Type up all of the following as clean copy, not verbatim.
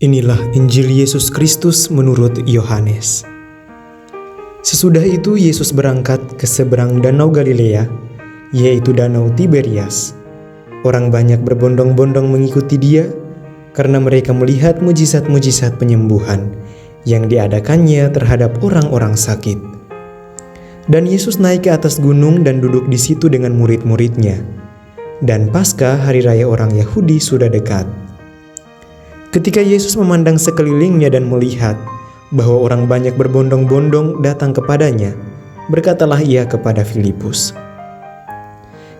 Inilah Injil Yesus Kristus menurut Yohanes. Sesudah itu Yesus berangkat ke seberang Danau Galilea, yaitu Danau Tiberias. Orang banyak berbondong-bondong mengikuti dia, karena mereka melihat mujizat-mujizat penyembuhan yang diadakannya terhadap orang-orang sakit. Dan Yesus naik ke atas gunung dan duduk di situ dengan murid-muridnya. Dan Paskah, hari raya orang Yahudi, sudah dekat. Ketika Yesus memandang sekelilingnya dan melihat bahwa orang banyak berbondong-bondong datang kepadanya, berkatalah ia kepada Filipus,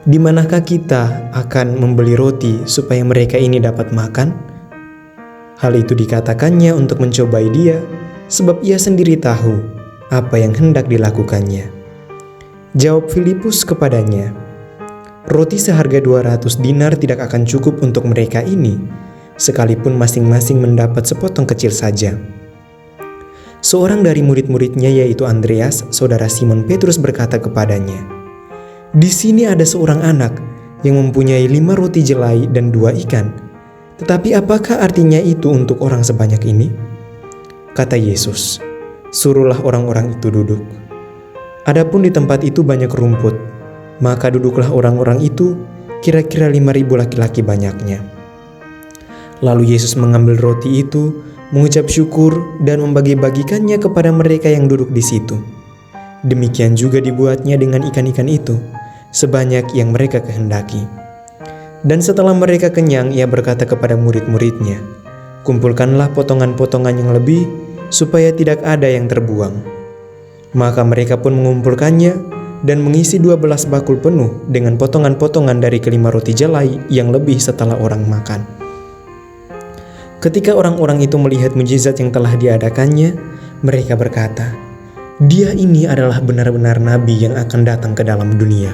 "Di manakah kita akan membeli roti supaya mereka ini dapat makan?" Hal itu dikatakannya untuk mencobai dia, sebab ia sendiri tahu apa yang hendak dilakukannya. Jawab Filipus kepadanya, "Roti seharga 200 dinar tidak akan cukup untuk mereka ini, sekalipun masing-masing mendapat sepotong kecil saja." Seorang dari murid-muridnya, yaitu Andreas, saudara Simon Petrus, berkata kepadanya, "Di sini ada seorang anak yang mempunyai 5 roti jelai dan 2 ikan. Tetapi apakah artinya itu untuk orang sebanyak ini?" Kata Yesus, "Suruhlah orang-orang itu duduk." Adapun di tempat itu banyak rumput, maka duduklah orang-orang itu, kira-kira 5.000 laki-laki banyaknya. Lalu Yesus mengambil roti itu, mengucap syukur dan membagi-bagikannya kepada mereka yang duduk di situ. Demikian juga dibuatnya dengan ikan-ikan itu, sebanyak yang mereka kehendaki. Dan setelah mereka kenyang, ia berkata kepada murid-muridnya, "Kumpulkanlah potongan-potongan yang lebih, supaya tidak ada yang terbuang." Maka mereka pun mengumpulkannya dan mengisi 12 bakul penuh dengan potongan-potongan dari kelima roti jelai yang lebih setelah orang makan. Ketika orang-orang itu melihat mujizat yang telah diadakannya, mereka berkata, "Dia ini adalah benar-benar nabi yang akan datang ke dalam dunia."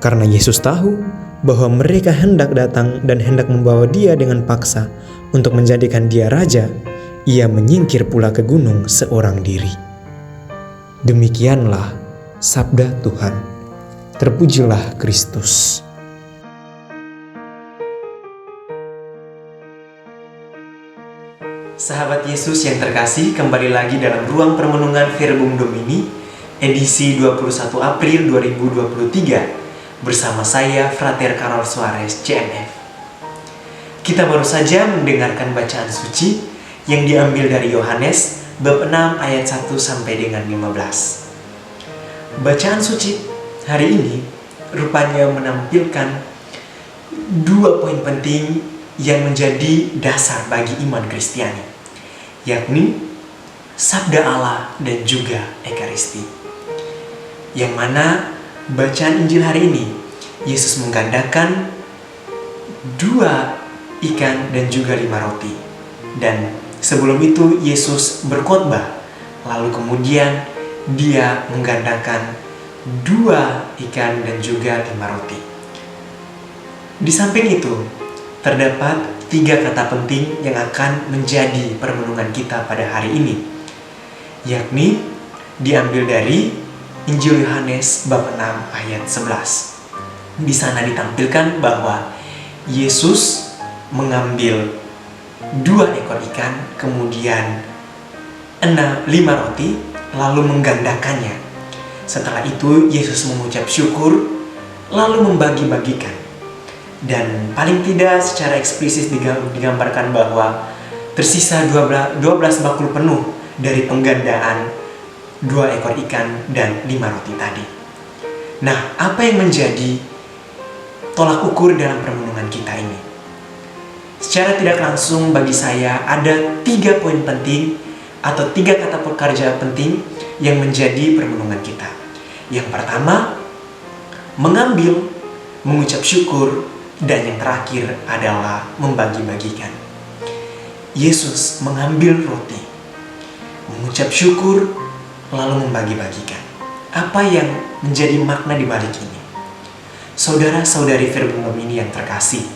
Karena Yesus tahu bahwa mereka hendak datang dan hendak membawa dia dengan paksa untuk menjadikan dia raja, ia menyingkir pula ke gunung seorang diri. Demikianlah sabda Tuhan. Terpujilah Kristus. Sahabat Yesus yang terkasih, kembali lagi dalam ruang permenungan Verbum Domini, edisi 21 April 2023, bersama saya, Frater Karol Suarez, CMF. Kita baru saja mendengarkan bacaan suci yang diambil dari Yohanes, bab 6 ayat 1 sampai dengan 15. Bacaan suci hari ini rupanya menampilkan 2 poin penting yang menjadi dasar bagi iman Kristiani, yakni sabda Allah dan juga Ekaristi. Yang mana bacaan Injil hari ini, Yesus menggandakan 2 ikan dan juga 5 roti. Dan sebelum itu Yesus berkhotbah, lalu kemudian dia menggandakan 2 ikan dan juga 5 roti. Di samping itu, terdapat 3 kata penting yang akan menjadi permenungan kita pada hari ini, yakni diambil dari Injil Yohanes bab 6 ayat 11. Di sana ditampilkan bahwa Yesus mengambil 2 ekor ikan, kemudian 5 roti, lalu menggandakannya. Setelah itu Yesus mengucap syukur, lalu membagi-bagikan. Dan paling tidak secara eksplisit digambarkan bahwa tersisa 12 bakul penuh dari penggandaan 2 ekor ikan dan 5 roti tadi. Nah, apa yang menjadi tolak ukur dalam permenungan kita ini? Secara tidak langsung bagi saya ada 3 poin penting atau 3 kata pekerja penting yang menjadi permenungan kita. Yang pertama, mengambil, mengucap syukur, dan yang terakhir adalah membagi-bagikan. Yesus mengambil roti, mengucap syukur, lalu membagi-bagikan. Apa yang menjadi makna di balik ini? Saudara-saudari Verbum Domini yang terkasih,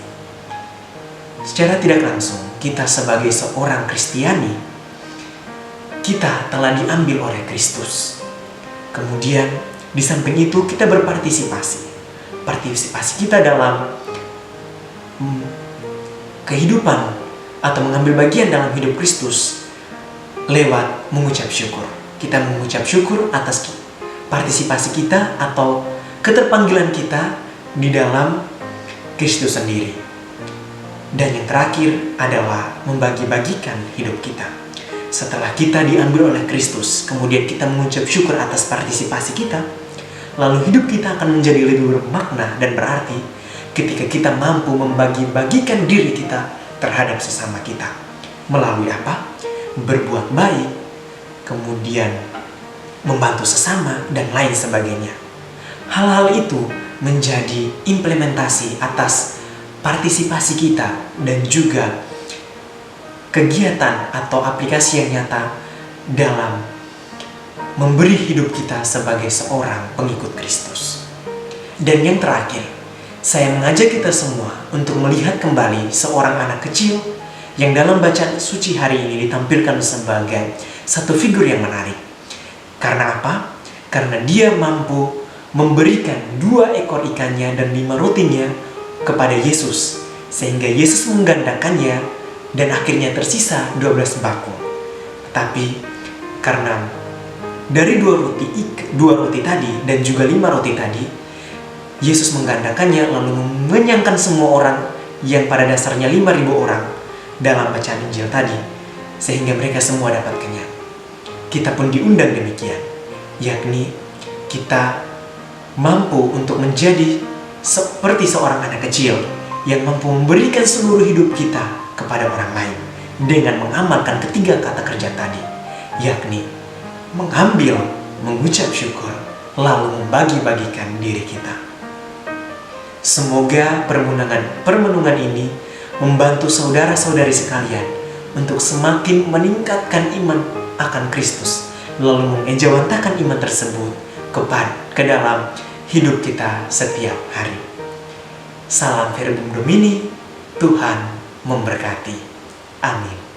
secara tidak langsung kita sebagai seorang Kristiani, kita telah diambil oleh Kristus. Kemudian di samping itu kita berpartisipasi. Partisipasi kita dalam kehidupan atau mengambil bagian dalam hidup Kristus lewat mengucap syukur. Kita mengucap syukur atas partisipasi kita atau keterpanggilan kita di dalam Kristus sendiri. Dan yang terakhir adalah membagi-bagikan hidup kita. Setelah kita diambil oleh Kristus, kemudian kita mengucap syukur atas partisipasi kita, lalu hidup kita akan menjadi lebih bermakna dan berarti ketika kita mampu membagi-bagikan diri kita terhadap sesama kita. Melalui apa? Berbuat baik, kemudian membantu sesama, dan lain sebagainya. Hal-hal itu menjadi implementasi atas partisipasi kita dan juga kegiatan atau aplikasi yang nyata dalam memberi hidup kita sebagai seorang pengikut Kristus. Dan yang terakhir, saya mengajak kita semua untuk melihat kembali seorang anak kecil yang dalam bacaan suci hari ini ditampilkan sebagai satu figur yang menarik. Karena apa? Karena dia mampu memberikan 2 ekor ikannya dan 5 rotinya kepada Yesus, sehingga Yesus menggandakannya dan akhirnya tersisa 12 bakul. Tapi karena dari 2 roti tadi dan juga 5 roti tadi, Yesus menggandakannya lalu mengenyangkan semua orang yang pada dasarnya 5.000 orang dalam bacaan Injil tadi, sehingga mereka semua dapat kenyang. Kita pun diundang demikian, yakni kita mampu untuk menjadi seperti seorang anak kecil yang mampu memberikan seluruh hidup kita kepada orang lain dengan mengamalkan ketiga kata kerja tadi, yakni mengambil, mengucap syukur, lalu membagi-bagikan diri kita. Semoga permenungan ini membantu saudara-saudari sekalian untuk semakin meningkatkan iman akan Kristus, lalu mengejawantakan iman tersebut ke dalam hidup kita setiap hari. Salam Verbum Domini, Tuhan memberkati. Amin.